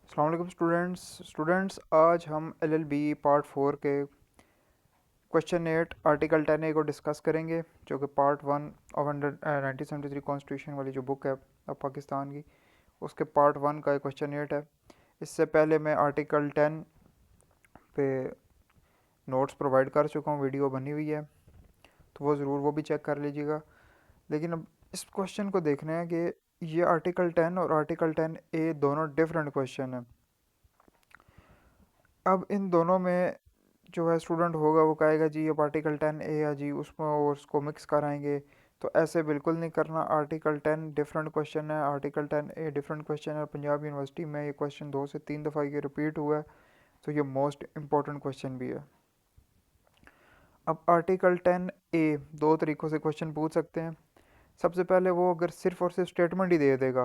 अस्सलाम वालेकुम स्टूडेंट्स आज हम एलएलबी पार्ट 4 के क्वेश्चन 8 आर्टिकल 10A को डिस्कस करेंगे, जो कि पार्ट 1 ऑफ अंडर 1973 कॉन्स्टिट्यूशन वाली जो बुक है अब पाकिस्तान की, उसके पार्ट 1 का क्वेश्चन 8 है। इससे पहले मैं आर्टिकल 10 पे नोट्स प्रोवाइड कर चुका हूँ, वीडियो बनी हुई है, तो वो ज़रूर वो भी चेक कर लीजिएगा। लेकिन अब इस क्वेश्चन को देखना है कि ये आर्टिकल 10 और आर्टिकल 10A दोनों डिफरेंट क्वेश्चन हैं। अब इन दोनों में जो है स्टूडेंट होगा वो कहेगा जी ये आर्टिकल 10A है जी, उसमें और उसको मिक्स कराएंगे। तो ऐसे बिल्कुल नहीं करना। आर्टिकल 10 डिफरेंट क्वेश्चन है, आर्टिकल 10A डिफरेंट क्वेश्चन है। पंजाब यूनिवर्सिटी में ये क्वेश्चन 2 से 3 दफ़ा ये रिपीट हुआ है, तो ये मोस्ट इम्पोर्टेंट क्वेश्चन भी है। अब आर्टिकल 10A दो तरीक़ों से क्वेश्चन पूछ सकते हैं। सबसे पहले वो अगर सिर्फ और सिर्फ स्टेटमेंट ही दे देगा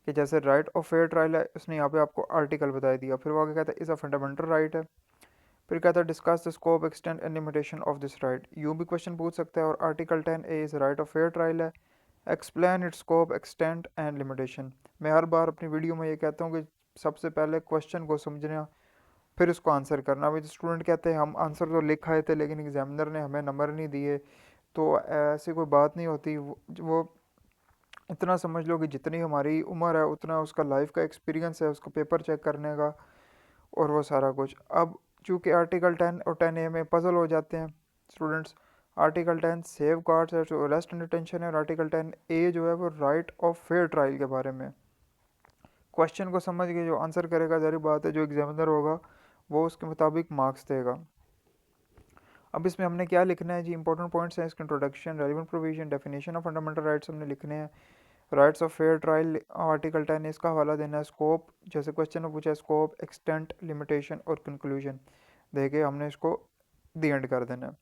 कि जैसे राइट ऑफ फेयर ट्रायल है, उसने यहाँ पे आपको आर्टिकल बता दिया, फिर वो आगे कहता है इज़ अ फंडामेंटल राइट है, फिर कहता है discuss the scope extend and limitation of this right. यूँ भी क्वेश्चन पूछ सकता है। और article 10A is right of fair trial है, explain its scope extend and limitation. मैं हर बार अपनी वीडियो में ये कहता हूँ कि सबसे पहले क्वेश्चन को समझना, फिर उसको आंसर करना। अभी स्टूडेंट कहते हैं हम आंसर तो लिख आए थे लेकिन एग्जामिनर ने हमें नंबर नहीं दिए, तो ऐसी कोई बात नहीं होती। वो इतना समझ लो कि जितनी हमारी उम्र है उतना उसका लाइफ का एक्सपीरियंस है, उसका पेपर चेक करने का और वो सारा कुछ। अब चूँकि आर्टिकल 10 और 10A में पजल हो जाते हैं स्टूडेंट्स। आर्टिकल 10 सेव गार्ड्स है जो अरेस्ट एंड डिटेंशन है, और आर्टिकल 10A जो है वो राइट ऑफ फेयर ट्रायल के बारे में। क्वेश्चन को समझ के जो आंसर करेगा, जारी बात है जो एग्जामिनर होगा वो उसके मुताबिक मार्क्स देगा। अब इसमें हमने क्या लिखना है जी, इंपॉर्टेंट पॉइंट्स हैं इसके। Introduction, relevant provision, definition of fundamental rights हमने लिखने हैं। Rights of fair trial article 10 इसका हवाला देना है। स्कोप, जैसे क्वेश्चन में पूछा है, स्कोप, एक्सटेंट, लिमिटेशन और कंक्लूजन देके हमने इसको दी एंड कर देना है।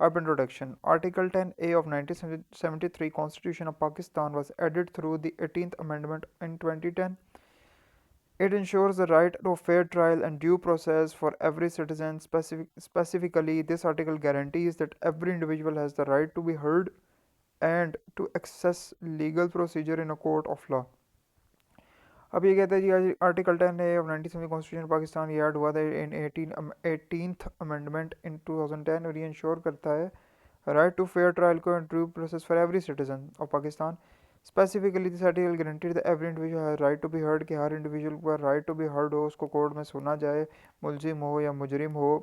अब introduction. Article 10A of 1973 Constitution of Pakistan was added through the 18th Amendment in 2010. It ensures the right to fair trial and due process for every citizen. Specifically, this article guarantees that every individual has the right to be heard and to access legal procedure in a court of law. अब ये कहता है जी article 10A of 1970 constitution Pakistan ये add हुआ था इन 18th amendment in 2010, और ये इंश्योर करता है राइट टू फेयर ट्रायल को and due process for every citizen of Pakistan. Specifically this article guaranteed the every individual है राइट टू बी हर्ड, कि हर इंडिविजुअल को राइट टू बी हर्ड हो, उसको कोर्ट में सुना जाए, मुलजिम हो या मुजरिम हो,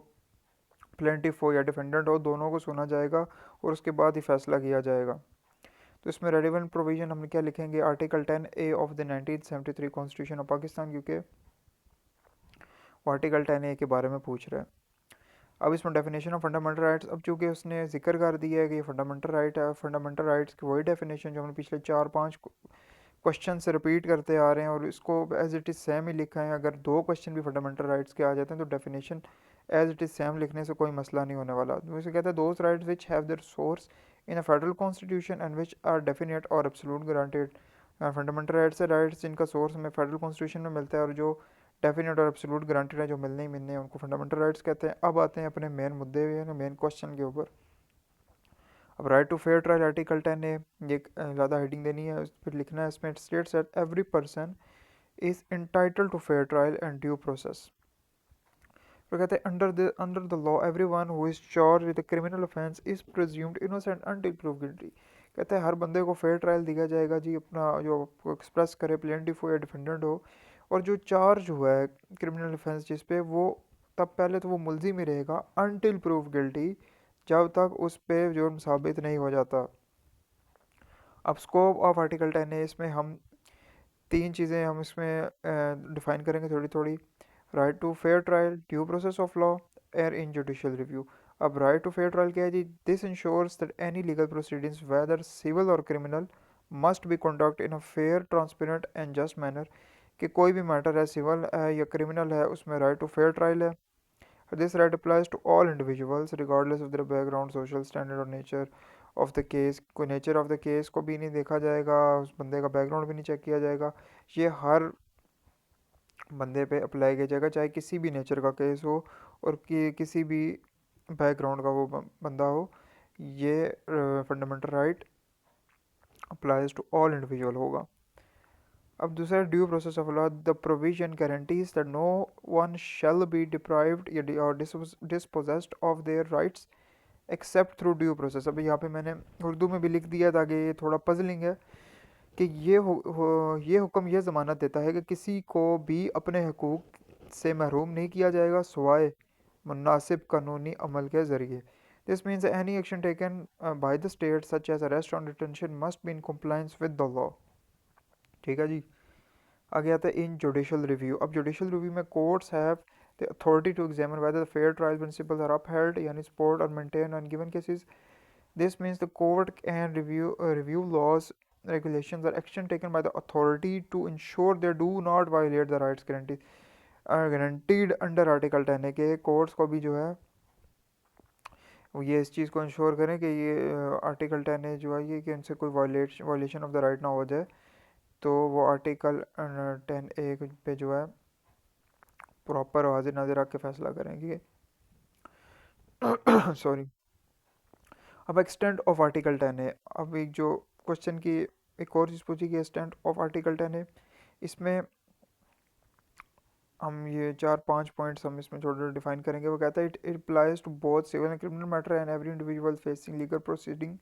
प्लेंटिफ हो या डिफेंडेंट हो, दोनों को सुना जाएगा और उसके बाद ही फैसला किया जाएगा। तो इसमें रेलिवेंट प्रोविजन हम क्या लिखेंगे, article 10A of the 1973 constitution of Pakistan, क्योंकि वो आर्टिकल 10A के बारे में पूछ रहा है। अब इसमें डेफिनेशन ऑफ फंडामेंटल राइट्स, अब चूँकि उसने जिक्र कर दिया है कि ये फंडामेंटल राइट है, फंडामेंटल राइट्स की वही डेफिनेशन जो हमने पिछले 4-5 क्वेश्चन से रिपीट करते आ रहे हैं, और इसको एज इट इज़ सेम ही लिखा है। अगर दो क्वेश्चन भी फंडामेंटल राइट्स के आ जाते हैं तो definition as it is same लिखने से कोई मसला नहीं होने वाला। तो इसे कहते हैं those rights which have their source in a federal constitution and which are definite और एब्सोल्यूट गारंटेड। फंडामेंटल राइट्स है राइट्स जिनका सोर्स हमें फेडरल कॉन्स्टिट्यूशन में मिलता है और जो डेफिनेट और एब्सोल्यूट गारंटेड है, जो मिलने ही मिलने हैं, उनको फंडामेंटल राइट्स कहते हैं। अब आते हैं अपने मेन मुद्दे या मेन क्वेश्चन के ऊपर। अब right to fair trial article 10A, ये ज़्यादा हेडिंग देनी है, फिर लिखना है इसमें states that every person is entitled to fair trial and due process. फिर कहते हैं under the law everyone who is charge with criminal offence is presumed innocent until prove guilty. कहते हैं हर बंदे को फेयर ट्रायल दिया जाएगा जी, अपना जो एक्सप्रेस करे, प्लेंटिफ हो या डिफेंडेंट हो, और जो चार्ज हुआ है क्रिमिनल ऑफेंस जिस पे, वो तब पहले तो वो मुलजिम ही रहेगा अनटिल प्रूव गिल्टी, जब तक उस पर जुर्म साबित नहीं हो जाता। अब स्कोप ऑफ आर्टिकल 10A, इसमें हम तीन चीज़ें हम इसमें डिफ़ाइन करेंगे थोड़ी थोड़ी। Right to fair trial, due process of law, air in judicial review. अब राइट टू फेयर ट्रायल क्या है जी, this ensures that any legal proceedings whether civil or criminal must be conduct in a fair, transparent and just manner. कि कोई भी matter है, civil है या क्रिमिनल है, उसमें राइट टू फेयर ट्रायल है। This right applies to all individuals regardless of their background, social standard और नेचर ऑफ द केस। कोई नेचर ऑफ द केस को भी नहीं देखा जाएगा, उस बंदे का बैकग्राउंड भी नहीं चेक किया जाएगा, ये हर बंदे पे अप्लाई किया जाएगा, चाहे किसी भी नेचर का केस हो और किसी भी बैकग्राउंड का वो बंदा हो। ये fundamental right applies to all individual होगा। अब दूसरा due process of law, the provision guarantees that no one shall be deprived or dispossessed of their rights except through due process. अभी यहाँ पे मैंने उर्दू में भी लिख दिया ताकि ये थोड़ा पजलिंग है कि ये हुक्म ये ज़मानत देता है कि किसी को भी अपने हकूक़ से महरूम नहीं किया जाएगा सिवाय मुनासिब कानूनी अमल के ज़रिए। This means any action taken by the state such as arrest on detention must be in compliance with the law. ठीक है जी। आगे आता है इन जुडिशल रिव्यू। अब जुडिशल रिव्यू में courts have the authority to examine whether the fair trial principles are upheld यानी support और maintain on given cases. This means the court can review laws, regulations, or action taken by the authority to ensure they do not violate the rights guaranteed under Article 10 है कि courts को भी जो है वो ये इस चीज़ को इंश्योर करें कि ये आर्टिकल 10 है जो है ये कि इनसे कोई वायलेशन ऑफ द राइट ना हो जाए। तो वो आर्टिकल 10A पे जो है प्रॉपर हाजिर नाजिर आके फैसला करेंगे। सॉरी। अब एक्सटेंट ऑफ आर्टिकल 10 है। अब एक जो क्वेश्चन की एक और चीज़ पूछी कि एक्सटेंट ऑफ आर्टिकल 10 है, इसमें हम ये 4-5 पॉइंट्स हम इसमें छोटे छोटे डिफाइन करेंगे। वो कहता है it applies to both civil and criminal matter and every individual facing legal proceeding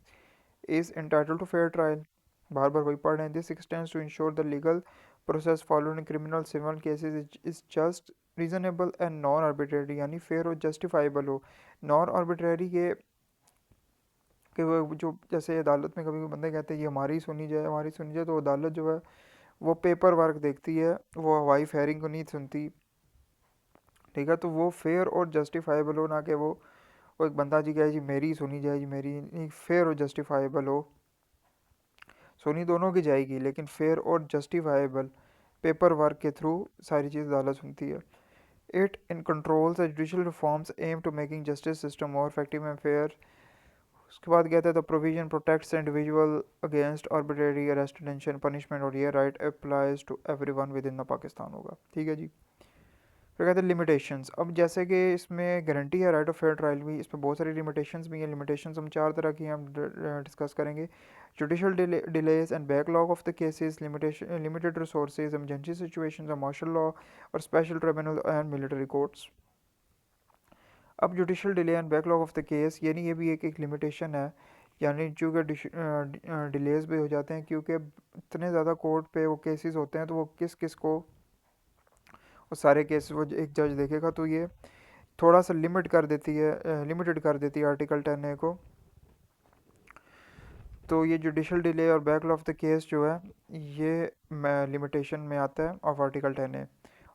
is entitled to fair trial. बार बार वही पढ़ रहे हैं। This extends to ensure the legal process followed in criminal civil cases is just reasonable and non arbitrary यानी fair और justifiable हो। Non arbitrary के कि वो जो जैसे अदालत में कभी बंदे कहते हैं ये हमारी सुनी जाए, तो अदालत जो है वो पेपर वर्क देखती है, वो हवाई फायरिंग को नहीं सुनती। ठीक है, तो वो फेयर और जस्टिफाइबल हो, ना कि वो एक बंदा जी कहे जी मेरी सुनी जाए, जी मेरी नहीं। फेयर और जस्टिफाइबल हो, सुनी दोनों की जाएगी लेकिन फेयर और जस्टिफाइबल पेपर वर्क के थ्रू सारी चीज़ अदालत सुनती है। It in controls judicial reforms aim to making justice system more effective and fair. उसके बाद कहता है the provision protects individual against arbitrary arrest detention punishment और ये right applies to everyone within the Pakistan होगा। ठीक है जी। फिर कहते हैं लिमिटेशंस। अब जैसे कि इसमें गारंटी है राइट ऑफ फेयर ट्रायल भी, इस पर बहुत सारी लिमिटेशंस भी हैं। लिमिटेशंस हम 4 तरह की हम डिस्कस करेंगे। Judicial delays and backlog of the cases, limited resources, emergency situations, martial law और special tribunal and military courts. अब judicial delay and backlog of the case यानी ये भी एक लिमिटेशन है, यानी चूँकि डिलेज भी हो जाते हैं क्योंकि इतने ज़्यादा कोर्ट पे वो केसेस होते हैं, तो वो किस किस को वो सारे केस वो एक जज देखेगा, तो ये थोड़ा सा लिमिटेड कर देती है आर्टिकल 10A को। तो ये जुडिशल डिले और बैकलॉग ऑफ द केस जो है ये लिमिटेशन में आता है ऑफ आर्टिकल 10A।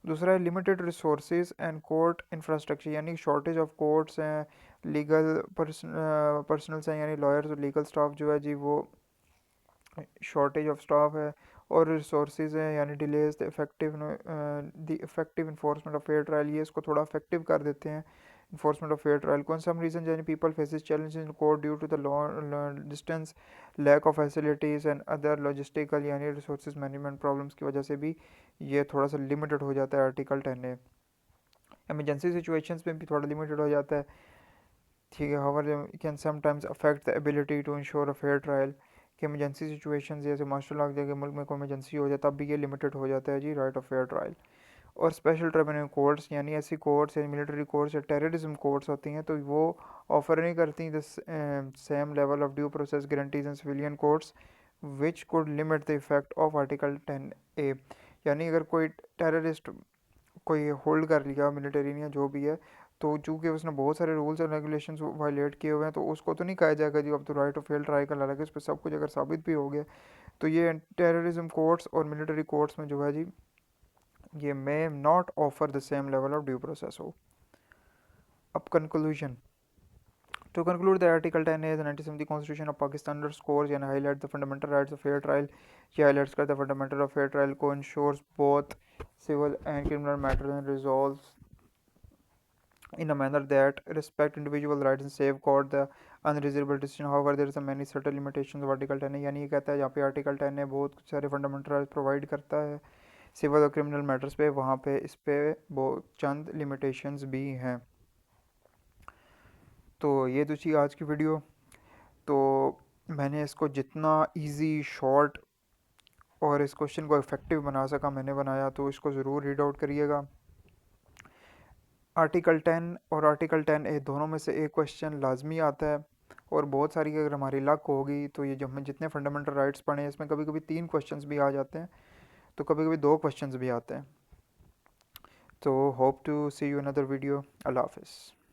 दूसरा है limited resources and court infrastructure यानी शॉर्टेज ऑफ कोर्ट्स हैं, लीगल पर्सनल्स हैं यानी लॉयर्स और लीगल स्टाफ जो है जी वो शॉर्टेज ऑफ स्टाफ है। और रिसोर्सेज हैं यानी delays the effective enforcement of fair trial, ये इसको थोड़ा इफेक्टिव कर देते हैं इन्फोर्समेंट ऑफ फेयर ट्रायल। कौन सम रीजन यानी people faces challenges in court due to the long distance, lack of facilities and other logistical यानी रिसोर्सेज मैनेजमेंट प्रॉब्लम्स की वजह से भी ये थोड़ा सा लिमिटेड हो जाता है आर्टिकल 10A। एमरजेंसी सिचुएशंस में भी थोड़ा लिमिटेड हो जाता है। ठीक है, however can sometimes affect the ability to ensure a fair trial. कि इमरजेंसी सिचुएशन जैसे मार्शल लॉ के मुल्क में कोई इमरजेंसी हो जाए तब भी ये लिमिटेड हो जाता है जी राइट ऑफ फेयर ट्रायल। और स्पेशल ट्रिब्यूनल कोर्ट्स यानी ऐसी कोर्ट्स या मिलिट्री कोर्ट्स या टेररिज्म कोर्ट्स होती हैं, तो वो ऑफर नहीं करती the same level of due process guarantees and civilian courts which could limit the effect of article 10A। यानी अगर कोई टेररिस्ट कोई होल्ड कर लिया मिलिट्री या जो भी है, तो चूँकि उसने बहुत सारे रूल्स एंड रेगुलेशंस वायलेट किए हुए हैं, तो उसको तो नहीं कहा जाएगा जी अब तो राइट ऑफ फेयर ट्रायल का लगा, इस पर सब कुछ अगर साबित भी हो गया, तो ये टेररिज्म कोर्ट्स और मिलिट्री कोर्ट्स में जो है जी ये may not offer the same level of due process हो। अब conclusion. To conclude, the Article 10A is 1970 Constitution of Pakistan underscores and highlights the fundamental rights of fair trial. ये highlights करता है fundamental of fair trial को ensures both civil and criminal matters and resolves in a manner that respect individual rights and safeguard the unreasonable decision. However, there is a many certain limitations of Article 10A। यानी ये कहता है यहाँ पे Article 10A बहुत सारे fundamental rights provide करता है सिविल और क्रिमिनल मैटर्स पे, वहाँ पे इस पे बहुत चंद लिमिटेशंस भी हैं। तो ये तो थी आज की वीडियो। तो मैंने इसको जितना इजी शॉर्ट और इस क्वेश्चन को इफ़ेक्टिव बना सका मैंने बनाया, तो इसको ज़रूर रीड आउट करिएगा। आर्टिकल 10 और आर्टिकल 10A दोनों में से एक क्वेश्चन लाजमी आता है, और बहुत सारी अगर हमारी लक होगी तो ये जो हमने जितने फंडामेंटल राइट्स पढ़े हैं इसमें कभी कभी 3 क्वेश्चंस भी आ जाते हैं, तो कभी कभी 2 क्वेश्चंस भी आते हैं। तो hope to see you another video. अल्लाह हाफिज़।